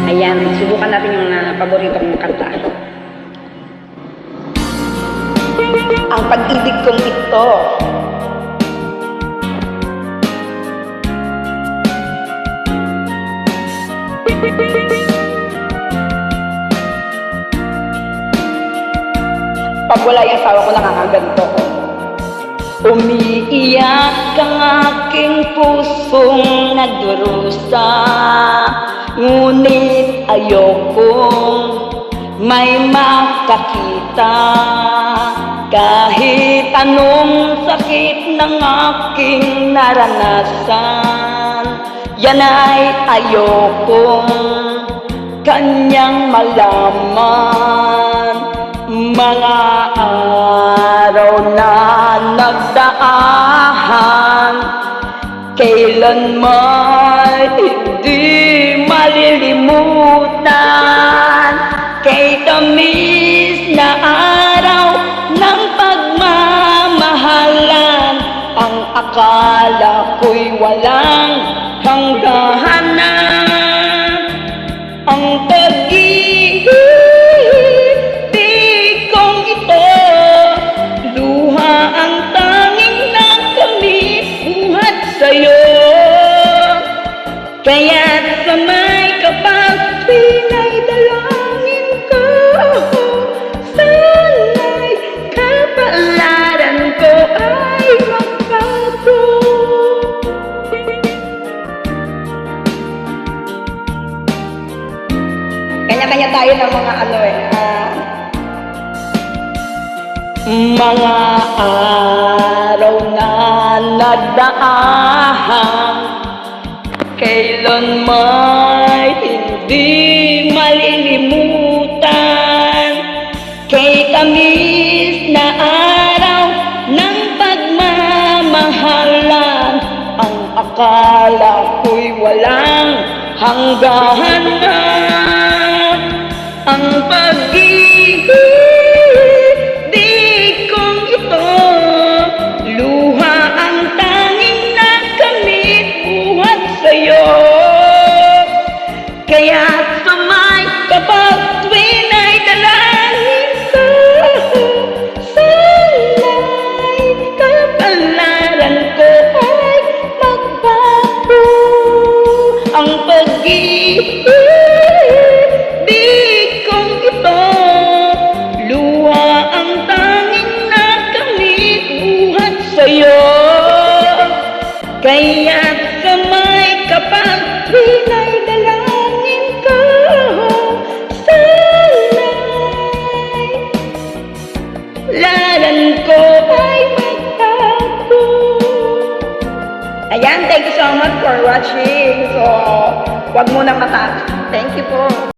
Ayan, subukan natin yung paborito kong kanta. Ang pag-ibig kong ito. Pag wala yung asawa ko, nakakaganto ko. Umiiyak ang aking pusong nagdurusa, ngunit ayokong may makakita. Kahit anong sakit ng aking naranasan, yan ay ayokong kanyang malaman. Mga araw na nagdaan, kailanman hindi malilimutan. Kay tamis na araw ng pagmamahalan, ang akala ko'y walang hanggahan na. Ang pag-ibig kong ito, luha ang tanging nakamit buhat sa'yo. Kaya't sa may kapag-tuwing ay dalangin ko, sana'y kapalaran ko ay magbago. Kanya-kanya tayo ng mga mga araw na nagdaan, kailanman hindi malilimutan. Kay tamis na araw ng pagmamahalan, ang akala ko'y walang hanggahan na. Ang pag-ibig kong ito, luha ang tanging nakamit buhat sa'yo. Kaya't sa may kapag-tuwing ay dalangin ko, sana'y kapalaran ko ay magbago. Ang pag-ibig kong ito, luha ang tanging nakamit buhat sa'yo. Kaya't sa may kapag-tuwing ay dalangin ko, sana'y laran ko ay magbago. Ayan, thank you so much for watching. So, huwag munang matag. Thank you po.